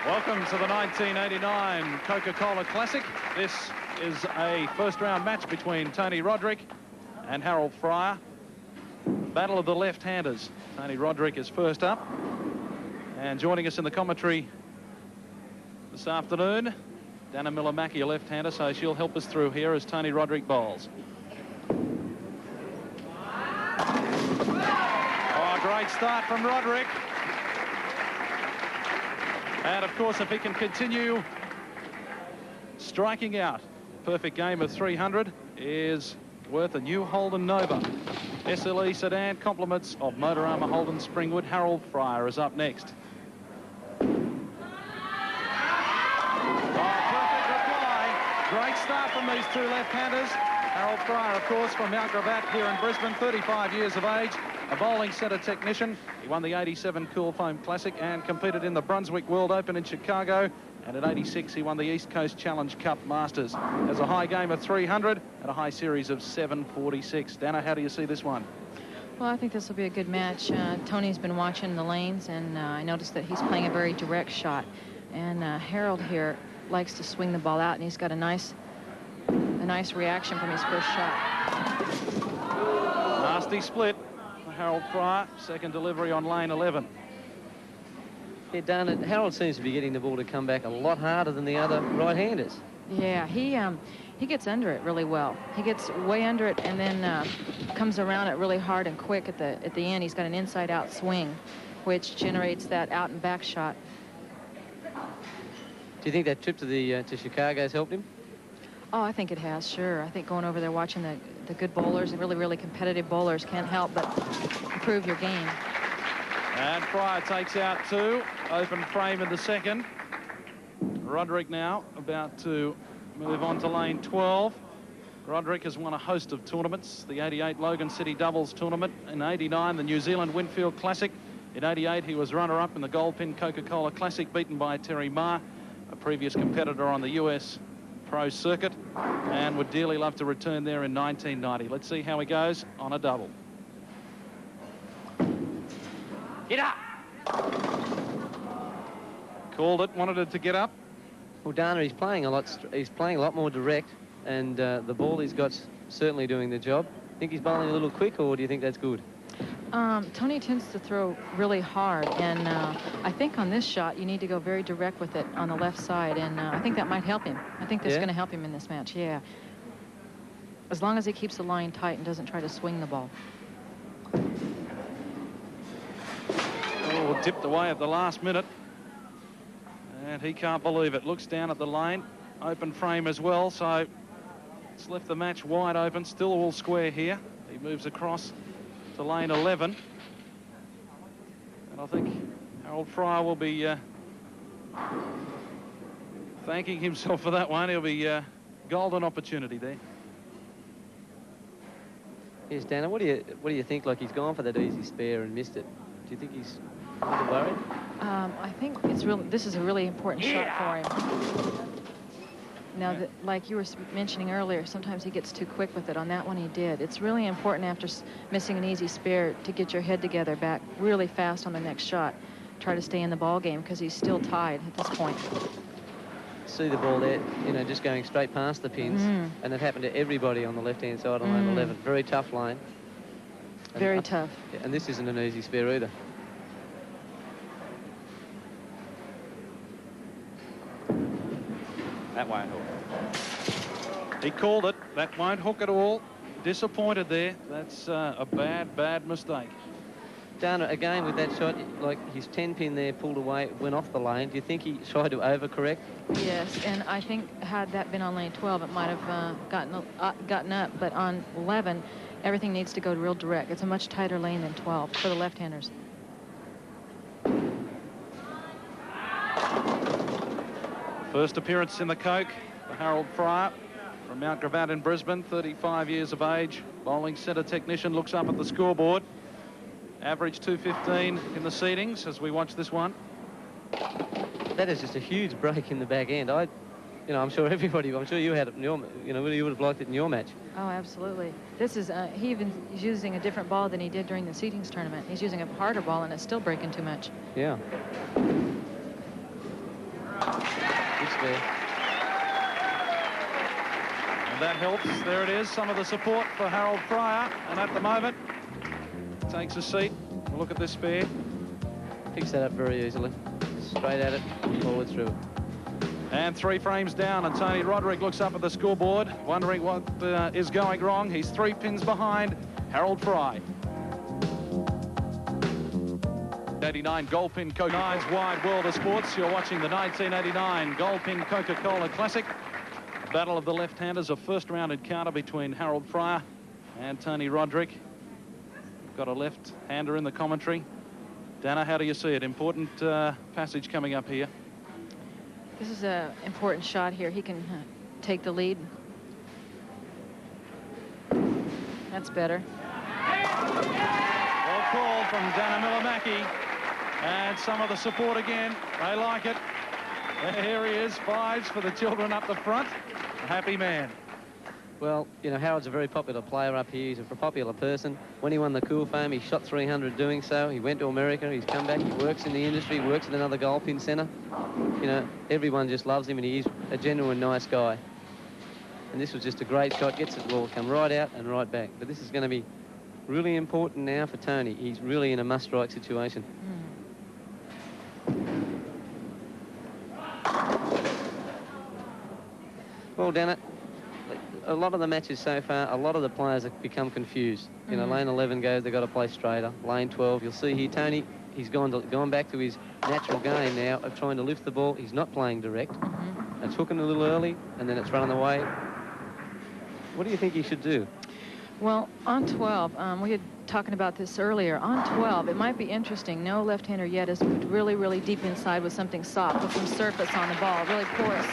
Welcome to the 1989 Coca-Cola Classic. This is a first-round match between Tony Rodrick and Harold Fryer. Battle of the left-handers. Tony Rodrick is first up. And joining us in the commentary this afternoon, Dana Miller-Mackey, a left-hander, so she'll help us through here as Tony Rodrick bowls. Oh, great start from Rodrick. And, of course, if he can continue striking out, perfect game of 300 is worth a new Holden Nova. SLE sedan, compliments of Motorama Holden Springwood. Harold Fryer is up next. Oh, perfect reply. Great start from these two left-handers. Harold Fryer, of course, from Mount Gravatt here in Brisbane, 35 years of age, a bowling centre technician. He won the 87 Cool Foam Classic and competed in the Brunswick World Open in Chicago. And at 86, he won the East Coast Challenge Cup Masters. Has a high game of 300 and a high series of 746. Dana, how do you see this one? Well, I think this will be a good match. Tony's been watching the lanes, and I noticed that he's playing a very direct shot. And Harold here likes to swing the ball out, and he's got a nice reaction from his first shot. Nasty split for Harold Fryer. Second delivery on lane 11. Yeah, Dana, Harold seems to be getting the ball to come back a lot harder than the other right-handers. Yeah, he gets under it really well. He gets way under it and then comes around it really hard and quick at the end. He's got an inside-out swing, which generates that out and back shot. Do you think that trip to Chicago has helped him? Oh, I think it has, sure. I think going over there watching the good bowlers, the really, really competitive bowlers, can't help but improve your game. And Fryer takes out two. Open frame in the second. Roderick now about to move on to lane 12. Roderick has won a host of tournaments. The 88 Logan City Doubles Tournament. In 89, the New Zealand Winfield Classic. In 88, he was runner-up in the Goldpin Coca-Cola Classic, beaten by Terry Ma, a previous competitor on the US Pro Circuit, and would dearly love to return there in 1990. Let's see how he goes on a double. Get up! Called it, wanted it to get up. Well, Dana, he's playing a lot more direct, and the ball he's got's certainly doing the job. Think he's bowling a little quick, or do you think that's good? Tony tends to throw really hard, and I think on this shot you need to go very direct with it on the left side, and I think that might help him. I think that's going to help him in this match, yeah. As long as he keeps the line tight and doesn't try to swing the ball. Oh, dipped away at the last minute. And he can't believe it. Looks down at the lane. Open frame as well, so it's left the match wide open. Still all square here. He moves across to lane 11. And I think Harold Fryer will be thanking himself for that one. He'll be golden opportunity there. Yes, Dana, what do you think? Like, he's gone for that easy spare and missed it. Do you think he's a little worried? I think this is a really important shot for him. Now, like you were mentioning earlier, sometimes he gets too quick with it. On that one, he did. It's really important after missing an easy spare to get your head together back really fast on the next shot. Try to stay in the ball game because he's still tied at this point. See the ball there, just going straight past the pins, and it happened to everybody on the left-hand side on lane 11. Very tough lane. Very tough. And this isn't an easy spare either. That won't hook. He called it. That won't hook at all. Disappointed there. That's a bad mistake. Dana, again with that shot, like his 10-pin there pulled away, went off the lane. Do you think he tried to overcorrect? Yes, and I think had that been on lane 12, it might have gotten up. But on 11, everything needs to go real direct. It's a much tighter lane than 12 for the left-handers. First appearance in the Coke for Harold Fryer from Mount Gravatt in Brisbane, 35 years of age. Bowling centre technician looks up at the scoreboard. Average 215 in the seedings as we watch this one. That is just a huge break in the back end. I'm sure you had it in your, you would have liked it in your match. Oh, absolutely. This is, he even is using a different ball than he did during the seedings tournament. He's using a harder ball and it's still breaking too much. Yeah. spare. And that helps. There it is, some of the support for Harold Fryer. And at the moment, takes a seat. We'll look at this spare. Picks that up very easily. Straight at it, forward through it. And 3 frames down, and Tony Roderick looks up at the scoreboard, wondering what is going wrong. He's 3 pins behind Harold Fry. 89 Goldpin Coca. Nine's Wide World of Sports. You're watching the 1989 Goldpin Coca-Cola Classic. Battle of the left-handers, a first-round encounter between Harold Fryer and Tony Roderick. Got a left-hander in the commentary. Dana, how do you see it? Important passage coming up here. This is an important shot here. He can take the lead. That's better. Well called from Dana Millamaki. And some of the support again. They like it. Here he is, 5s for the children up the front. A happy man. Well, you know, Harold's a very popular player up here. He's a popular person. When he won the Cool Fame, he shot 300 doing so. He went to America. He's come back. He works in the industry, works at another Goldpin centre. You know, everyone just loves him, and he's a genuine nice guy. And this was just a great shot. Gets it ball, come right out and right back. But this is going to be really important now for Tony. He's really in a must-strike situation. Well, Dana, a lot of the matches so far, a lot of the players have become confused. You know, lane 11 goes, they've got to play straighter. Lane 12, you'll see here, Tony, he's gone back to his natural game now of trying to lift the ball. He's not playing direct. It's hooking a little early, and then it's running away. What do you think he should do? Well, on 12, we had talking about this earlier. On 12, it might be interesting. No left-hander yet has moved really, really deep inside with something soft, with some surface on the ball, really porous.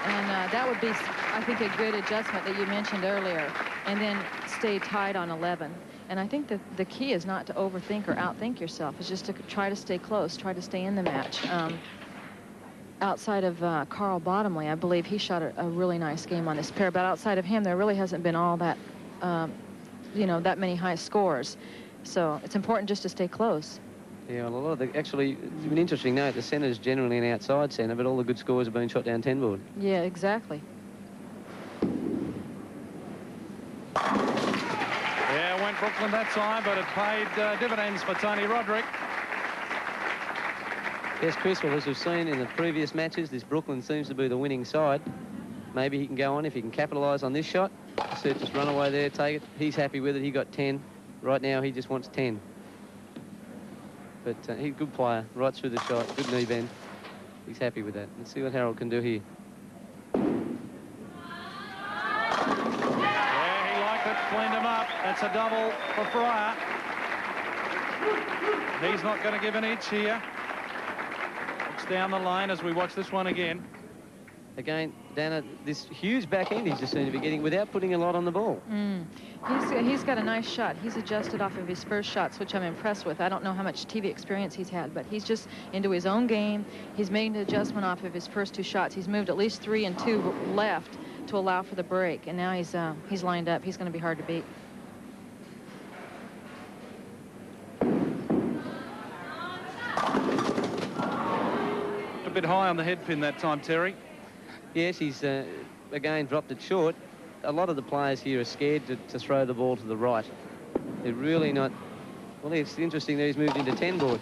And that would be, I think, a good adjustment that you mentioned earlier. And then stay tight on 11. And I think that the key is not to overthink or outthink yourself. It's just to try to stay close, try to stay in the match. Outside of Carl Bottomley, I believe he shot a really nice game on this pair. But outside of him, there really hasn't been all that, you know, that many high scores. So it's important just to stay close. Yeah, well, a lot of the, actually, it's an interesting note. The centre's generally an outside centre, but all the good scores have been shot down 10 board. Yeah, exactly. Yeah, went Brooklyn that time, but it paid dividends for Tony Roderick. Yes, Chris, well, as we've seen in the previous matches, this Brooklyn seems to be the winning side. Maybe he can go on if he can capitalise on this shot. So just run away there, take it. He's happy with it. He got 10. Right now, he just wants 10. But he's a good player, right through the shot, good knee bend. He's happy with that. Let's see what Harold can do here. Yeah, he liked it, cleaned him up. That's a double for Fryer. He's not going to give an inch here. Looks down the line as we watch this one again. Again, Dana, this huge backhand he's just seemed to be getting without putting a lot on the ball. He's got a nice shot. He's adjusted off of his first shots, which I'm impressed with. I don't know how much TV experience he's had, but he's just into his own game. He's made an adjustment off of his first 2 shots. He's moved at least 3 and 2 left to allow for the break, and now he's lined up. He's going to be hard to beat. A bit high on the head pin that time, Terry. Yes, he's, again, dropped it short. A lot of the players here are scared to throw the ball to the right. They're really not... Well, it's interesting that he's moved into 10 board.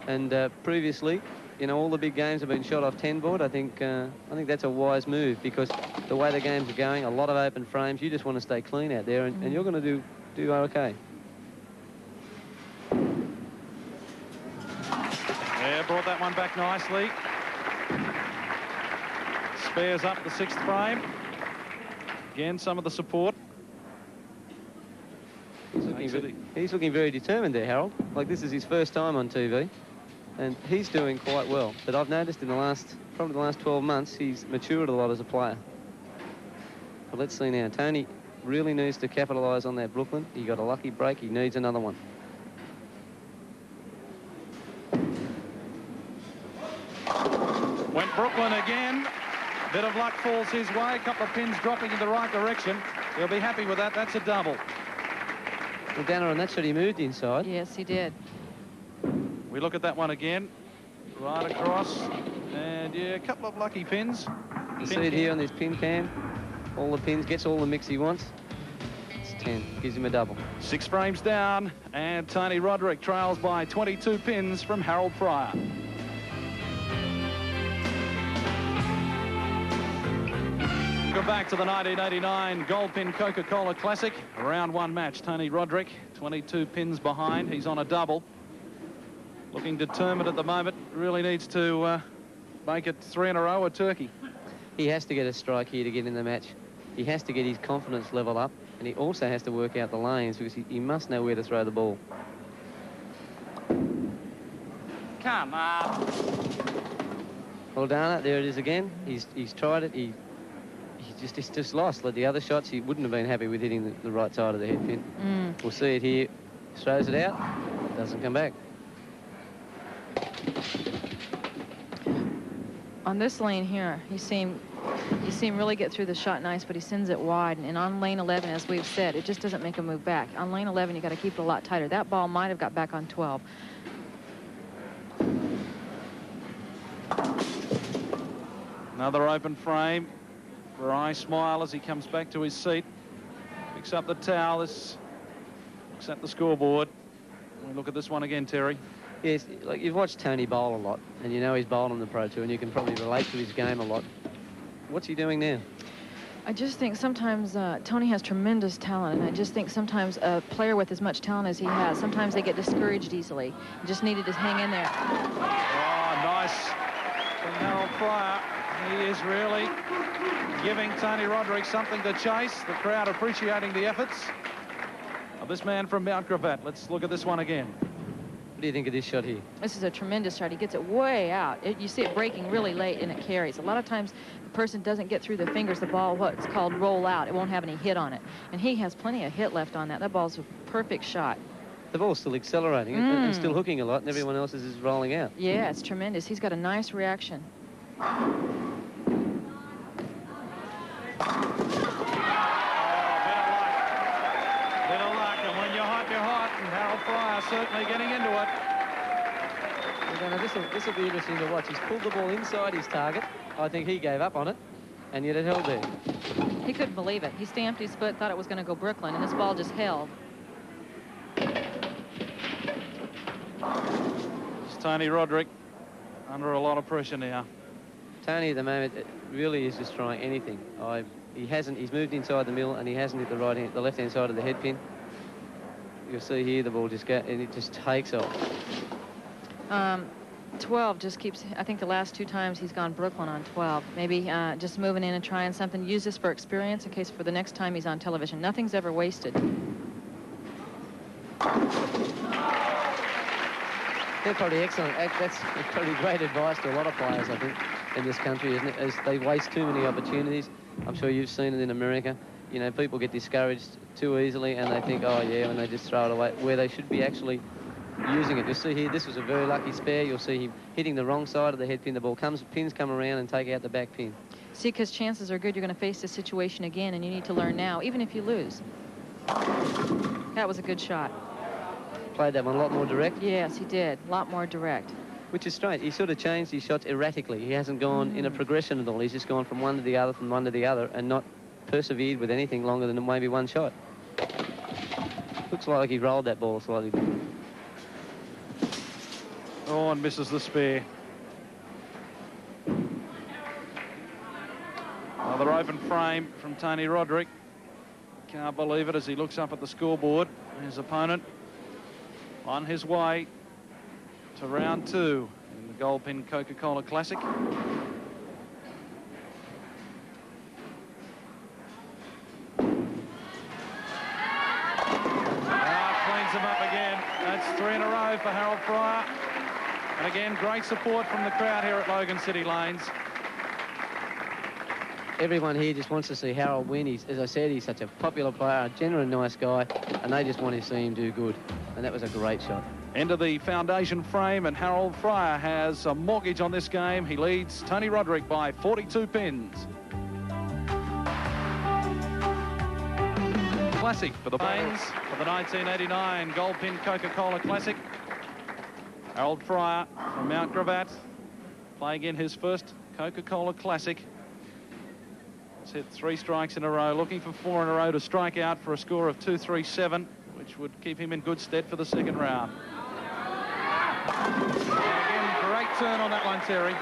And previously, you know, all the big games have been shot off 10 board. I think that's a wise move, because the way the games are going, a lot of open frames, you just want to stay clean out there, and you're going to do okay. Yeah, brought that one back nicely. Spares up the 6th frame. Again, some of the support. He's looking very determined there, Harold. Like, this is his first time on TV, and he's doing quite well. But I've noticed in probably the last 12 months, he's matured a lot as a player. But let's see now. Tony really needs to capitalise on that Brooklyn. He got a lucky break. He needs another one. Went Brooklyn again. Bit of luck falls his way. A couple of pins dropping in the right direction. He'll be happy with that. That's a double. Well, Dana, on that shot, he moved inside. Yes, he did. We look at that one again. Right across. And, yeah, a couple of lucky pins. You see it here on this pin cam. All the pins, gets all the mix he wants. It's 10, gives him a double. 6 frames down, and Tony Roderick trails by 22 pins from Harold Fryer. Go back to the 1989 Goldpin Coca-Cola Classic. A round 1 match. Tony Roderick, 22 pins behind. He's on a double. Looking determined at the moment. Really needs to make it 3 in a row, a turkey. He has to get a strike here to get in the match. He has to get his confidence level up, and he also has to work out the lanes because he must know where to throw the ball. Come on. Well, Dana, there it is again. He's tried it. He's just lost. Like the other shots, he wouldn't have been happy with hitting the right side of the head pin. We'll see it here. Throws it out. Doesn't come back. On this lane here, you see him really get through the shot nice, but he sends it wide. And on lane 11, as we've said, it just doesn't make him move back. On lane 11, you got to keep it a lot tighter. That ball might have got back on 12. Another open frame. Rye smile as he comes back to his seat. Picks up the towel. This looks at the scoreboard. We look at this one again, Terry. Yes, like you've watched Tony bowl a lot, and you know he's bowled on the Pro Tour, and you can probably relate to his game a lot. What's he doing now? I just think sometimes Tony has tremendous talent, and I just think sometimes a player with as much talent as he has, sometimes they get discouraged easily. He just needed to hang in there. Oh, nice from Harold Fryer. He is really giving Tony Roderick something to chase. The crowd appreciating the efforts of this man from Mount Gravatt. Let's look at this one again. What do you think of this shot here? This is a tremendous shot. He gets it way out. You see it breaking really late, and it carries. A lot of times, the person doesn't get through the fingers. The ball, what's called roll out. It won't have any hit on it. And he has plenty of hit left on that. That ball's a perfect shot. The ball's still accelerating and still hooking a lot, and everyone else is rolling out. Yeah, it's tremendous. He's got a nice reaction. Certainly getting into it. This will be interesting to watch. He's pulled the ball inside his target. I think he gave up on it, and yet it held there. He couldn't believe it. He stamped his foot, thought it was going to go Brooklyn, and this ball just held. It's Tony Roderick under a lot of pressure now. Tony at the moment really is just trying anything. He's moved inside the middle, and he hasn't hit the left-hand side of the head pin. You'll see here the ball just and it just takes off. 12 just keeps, I think the last 2 times he's gone Brooklyn on 12. Maybe just moving in and trying something. Use this for experience in case for the next time he's on television. Nothing's ever wasted. They're probably excellent. That's probably great advice to a lot of players, I think, in this country, isn't it? As they waste too many opportunities. I'm sure you've seen it in America. You know, people get discouraged too easily and they think, oh, yeah, and they just throw it away, where they should be actually using it. You'll see here, this was a very lucky spare. You'll see him hitting the wrong side of the head pin. The ball pins come around and take out the back pin. See, because chances are good you're going to face this situation again, and you need to learn now, even if you lose. That was a good shot. Played that one a lot more direct? Yes, he did. A lot more direct. Which is strange. He sort of changed his shots erratically. He hasn't gone in a progression at all. He's just gone from one to the other, and not persevered with anything longer than maybe one shot. Looks like he rolled that ball slightly. Oh, and misses the spare. Another open frame from Tony Roderick. Can't believe it as he looks up at the scoreboard. His opponent on his way to round 2 in the Goldpin Coca-Cola Classic. Him up again. That's 3 in a row for Harold Fryer. And again, great support from the crowd here at Logan City Lanes. Everyone here just wants to see Harold win. As I said, he's such a popular player, a genuine nice guy, and they just want to see him do good. And that was a great shot. Into the foundation frame, and Harold Fryer has a mortgage on this game. He leads Tony Roderick by 42 pins. Classic for the Plains for the 1989 Goldpin Coca-Cola Classic. Harold Fryer from Mount Gravatt, playing in his first Coca-Cola Classic. He's hit 3 strikes in a row, looking for 4 in a row to strike out for a score of 237, which would keep him in good stead for the second round. Again, great turn on that one, Terry.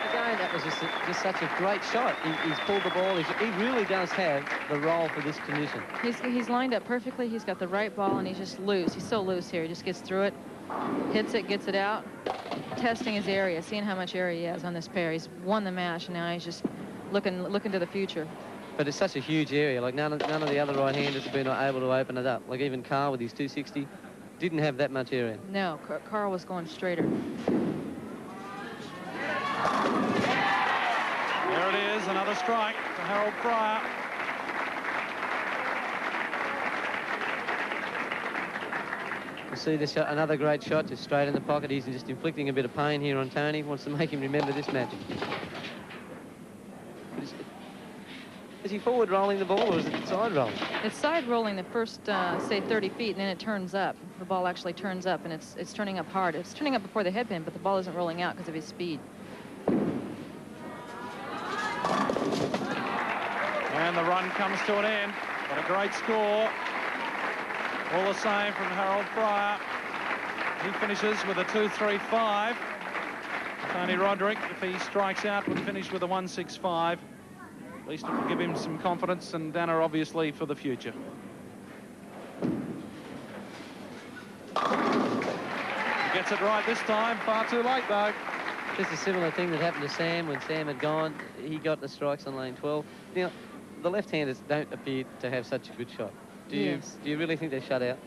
Again, that was just such a great shot. He's pulled the ball. He really does have the role for this condition. He's lined up perfectly. He's got the right ball, and he's just loose. He's so loose here. He just gets through it, hits it, gets it out, testing his area, seeing how much area he has on this pair. He's won the match, and now he's just looking to the future. But it's such a huge area. Like none of the other right-handers have been able to open it up. Like even Carl with his 260 didn't have that much area. No, Carl was going straighter. There it is, another strike for Harold Fryer. You see this shot, another great shot, just straight in the pocket. He's just inflicting a bit of pain here on Tony. Wants to make him remember this match. Is he forward rolling the ball, or is it side rolling? It's side rolling the first, say, 30 feet, and then it turns up. The ball actually turns up, and it's turning up hard. It's turning up before the headpin, but the ball isn't rolling out because of his speed. And the run comes to an end. But a great score. All the same from Harold Fryer. He finishes with a 2.35. Tony Roderick, if he strikes out, would finish with a 1.65. At least it will give him some confidence, and Dana obviously for the future. He gets it right this time. Far too late, though. Just a similar thing that happened to Sam when Sam had gone. He got the strikes on lane 12. Now, the left-handers don't appear to have such a good shot. Do you really think they're shut out?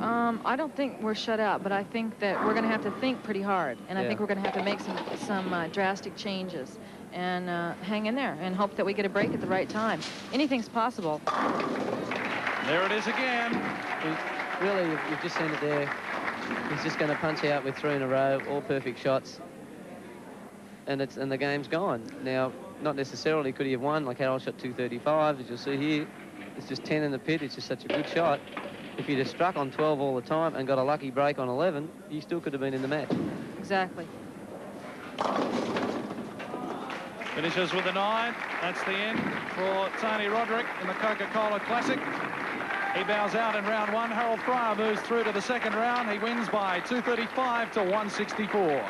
I don't think we're shut out, but I think that we're going to have to think pretty hard, and I think we're going to have to make some drastic changes and hang in there and hope that we get a break at the right time. Anything's possible. There it is again. Really, you've just seen it there. He's just going to punch out with 3 in a row, all perfect shots, and the game's gone. Now, not necessarily could he have won, like Harold shot 235, as you'll see here. It's just 10 in the pit. It's just such a good shot. If he'd have struck on 12 all the time and got a lucky break on 11, he still could have been in the match. Exactly. Finishes with a 9. That's the end for Tony Roderick in the Coca-Cola Classic. He bows out in round 1. Harold Fryer moves through to the second round. He wins by 235 to 164.